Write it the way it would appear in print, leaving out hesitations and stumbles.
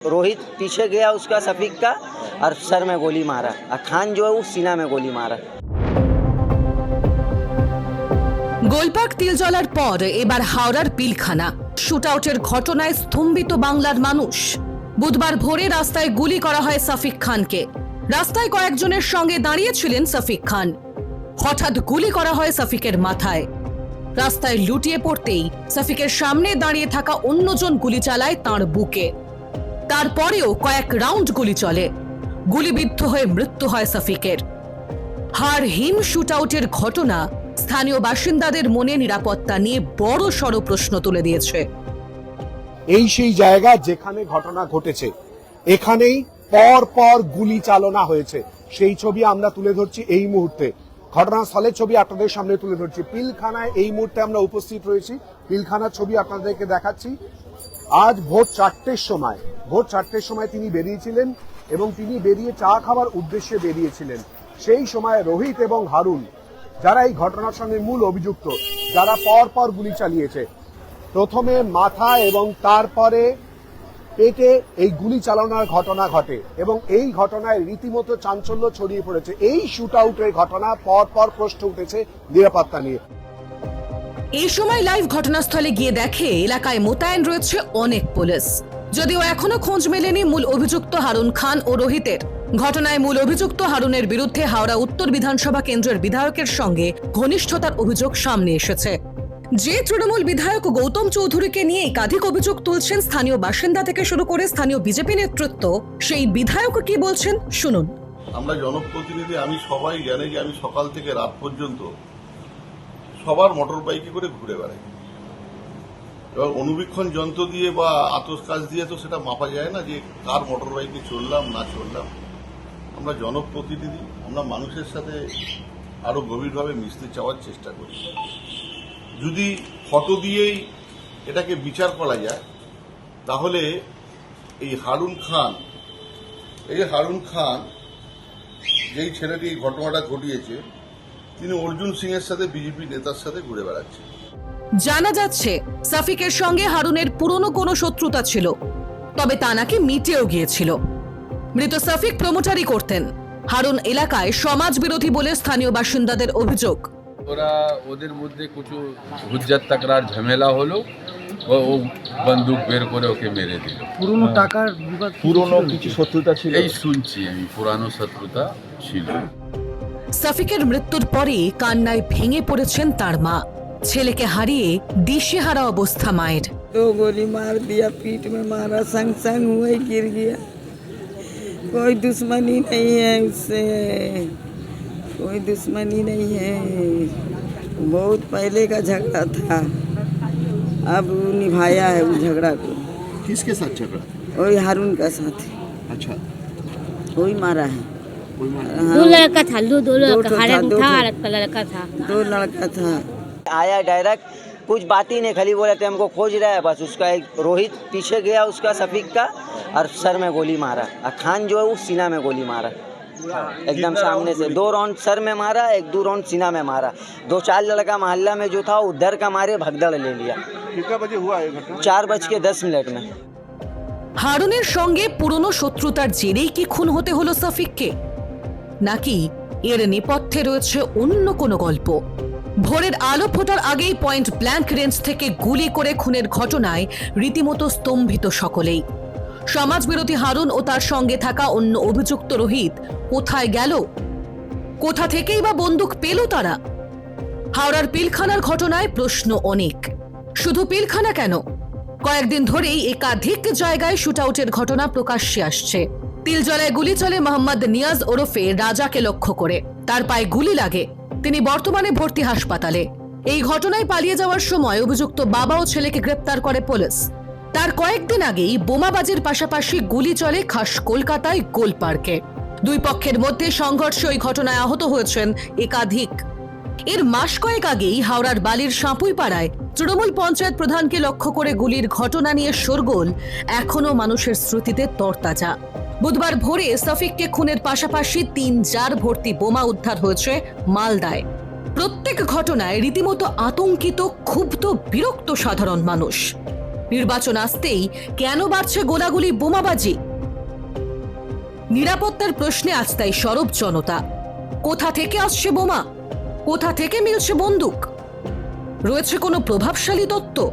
रोहित पीछे गया उसका सफीक का और सर में गोली मारा और खान जो है वो सीना में गोली मारा। গোলপাক তিলজলার পর এবার হাওড়ার পিলখানা শুটআউটের ঘটনায় স্তম্ভিত বাংলার মানুষ। বুধবার ভোরে রাস্তায় গুলি করা হয় সফিক খানকে। রাস্তায় কয়েকজনের সঙ্গে দাঁড়িয়েছিলেন সফিক খান। হঠাৎ গুলি করা হয় সফিকের মাথায়। রাস্তায় লুটিয়ে পড়তেই সফিকের সামনে দাঁড়িয়ে থাকা অন্যজন গুলি চালায় তাঁর বুকে। তারপরেও কয়েক রাউন্ড গুলি চলে। গুলিবিদ্ধ হয়ে মৃত্যু হয় সফিকের। হাড়হিম শুটআউটের ঘটনা স্থানীয় বাসিন্দাদের মনে নিরাপত্তা নিয়ে বড় সড় প্রশ্ন তুলে দিয়েছে। এই সেই জায়গা যেখানে ঘটনা ঘটেছে, এখানেই পর পর গুলি চালনা হয়েছে, সেই ছবি আমরা তুলে ধরছি এই মুহূর্তে। ঘটনাস্থলের ছবি আপনাদের সামনে তুলে ধরছি। পিলখানায় এই মুহূর্তে আমরা উপস্থিত রয়েছি। পিলখানার ছবি আপনাদেরকে দেখাচ্ছি। আজ ভোর 4টের সময় তিনি বেরিয়েছিলেন এবং তিনি বেরিয়ে চা খাওয়ার উদ্দেশ্যে বেরিয়েছিলেন। সেই সময় রোহিত এবং হারুন, যারা এই ঘটনার সঙ্গে মূল অভিযুক্ত, যারা পর পর গুলি চালিয়েছে, প্রথমে মাথা এবং তারপরে পেটে এই গুলি চালানোর ঘটনা ঘটে এবং এই ঘটনায় রীতিমতো চাঞ্চল্য ছড়িয়ে পড়েছে। এই শুট আউটের ঘটনা পর পর প্রশ্ন উঠেছে নিরাপত্তা নিয়ে। এই সময় লাইভ ঘটনাস্থলে গিয়ে দেখে এলাকায় মোতায়েন রয়েছে অনেক পুলিশ। যদিও এখনো খোঁজ মেলেনি মূল অভিযুক্ত হারুন খান ও রোহিতের। ঘটনায় মূল অভিযুক্ত হারুনের বিরুদ্ধে হাওড়া উত্তর বিধানসভা কেন্দ্রের বিধায়কের সঙ্গে ঘনিষ্ঠতার অভিযোগ সামনে এসেছে। যে তৃণমূল বিধায়ক গৌতম চৌধুরীকে নিয়ে একাধিক অভিযোগ তুলছেন স্থানীয় বাসিন্দা থেকে শুরু করে স্থানীয় বিজেপি নেতৃত্ব, সেই বিধায়ক কি বলছেন শুনুন। আমরা জনপ্রতিনিধি, আমি সবাই জানি যে আমি সকাল থেকে রাত পর্যন্ত সবার মোটর বাইকে করে ঘুরে বেড়াই। এবার অনুবীক্ষণ যন্ত্র দিয়ে বা আতস কাজ দিয়ে তো সেটা মাপা যায় না যে কার মোটর বাইকে চললাম না চললাম। আমরা জনপ্রতিনিধি, আমরা মানুষের সাথে আরো গভীরভাবে মিশতে চাওয়ার চেষ্টা করি। যদি ফটো দিয়েই এটাকে বিচার করা যায় তাহলে এই হারুন খান যেই ছেলেটি এই ঘটনাটা ঘটিয়েছে, তিনি অর্জুন সিং এর সাথে বিজেপি নেতার সাথে ঘুরে বেড়াচ্ছেন। জানা যাচ্ছে সাফিকের সঙ্গে হারুনের পুরনো কোনো শত্রুতা ছিল, তবে তা নাকি মিটেও গিয়েছিল। মৃত সাফিক প্রমোটারি করতেন। হারুন এলাকায় সমাজ বিরোধী বলে স্থানীয় বাসিন্দাদের অভিযোগ। ওদের মধ্যে কিছু হুজ্জাত তাকরার ঝামেলা হলো, ও বন্দুক বের করে ওকে মেরে দিল। পুরনো টাকার বিবাদ, পুরনো কিছু শত্রুতা ছিল, এই শুনছি আমি, পুরানো শত্রুতা ছিল। সাফিকের মৃত্যুর পরে কান্নায় ভেঙে পড়েছেন তার মা। ছেলেকে হারিয়ে দিশেহারা অবস্থা মায়ের। दो गोली मार दिया, पीठ में मारा, संग संग हुए गिर गया। कोई दुश्मनी नहीं है उससे, कोई दुश्मनी नहीं है। बहुत पहले का झगड़ा था, अब निभाया है उस झगड़ा को। किसके साथ झगड़ा? वही हारून का साथ। अच्छा, वही मारा है। दो लड़का था, दो लड़का, हरे था, लड़का था, दो लड़का था। आया डायरेक्ट, कुछ बात ही नहीं, खाली बोला थे हमको खोज रहा है बस। उसका एक रोहित पीछे गया उसका सफीक का और सर में गोली मारा और खान जो है वो सीना में गोली मारा। एकदम सामने से 2 राउंड सर में मारा, 1-2 राउंड सीना में मारा। 2-4 लड़का मोहल्ला में जो था उधर का मारे भगदड़ ले लिया। कितना बजे हुआ ये घटना? 4:10 में। হারুনের সঙ্গে পুরনো শত্রুতার জেরেই কি খুন হতে হলো সাফিককে, নাকি এর নেপথ্যে রয়েছে অন্য কোনো গল্প? ভোরের আলো ফোটার আগেই পয়েন্ট ব্ল্যাঙ্ক রেঞ্জ থেকে গুলি করে খুনের ঘটনায় রীতিমতো স্তম্ভিত সকলেই। সমাজবিরোধী হারুন ও তার সঙ্গে থাকা অন্য অভিযুক্ত রোহিত কোথায় গেল? কোথা থেকেই বা বন্দুক পেল তারা? হাওড়ার পিলখানার ঘটনায় প্রশ্ন অনেক। শুধু পিলখানা কেন, কয়েকদিন ধরেই একাধিক জায়গায় শুটআউটের ঘটনা প্রকাশ্যে আসছে। তিলজলায় গুলি চলে মোহাম্মদ নিয়াজ ওরফে রাজাকে লক্ষ্য করে। তার পায়ে গুলি লাগে, তিনি বর্তমানে ভর্তি হাসপাতালে। এই ঘটনায় পালিয়ে যাওয়ার সময় অভিযুক্ত বাবা ও ছেলেকে গ্রেপ্তার করে পুলিশ। তার কয়েকদিন আগেই বোমাবাজির পাশাপাশি গুলি চলে খাস কলকাতায় গোলপার্কে। দুই পক্ষের মধ্যে সংঘর্ষে ওই ঘটনায় আহত হয়েছেন একাধিক। এর মাস কয়েক আগেই হাওড়ার বালির সাঁপুইপাড়ায় তৃণমূল পঞ্চায়েত প্রধানকে লক্ষ্য করে গুলির ঘটনা নিয়ে শোরগোল এখনো মানুষের স্মৃতিতে তরতাজা। বুধবার ভোরে সফিককে খুনের পাশাপাশি 3 জার ভর্তি বোমা উদ্ধার হয়েছে মালদায়। প্রত্যেক ঘটনায় রীতিমতো আতঙ্কিত, ক্ষুব্ধ, বিরক্ত সাধারণ মানুষ। নির্বাচন আসতেই কেন বাড়ছে গোলাগুলি বোমাবাজি? নিরাপত্তার প্রশ্নে আজ তাই সরব জনতা। কোথা থেকে আসছে বোমা? কোথা থেকে মিলছে বন্দুক? রয়েছে কোনো প্রভাবশালী তত্ত্ব?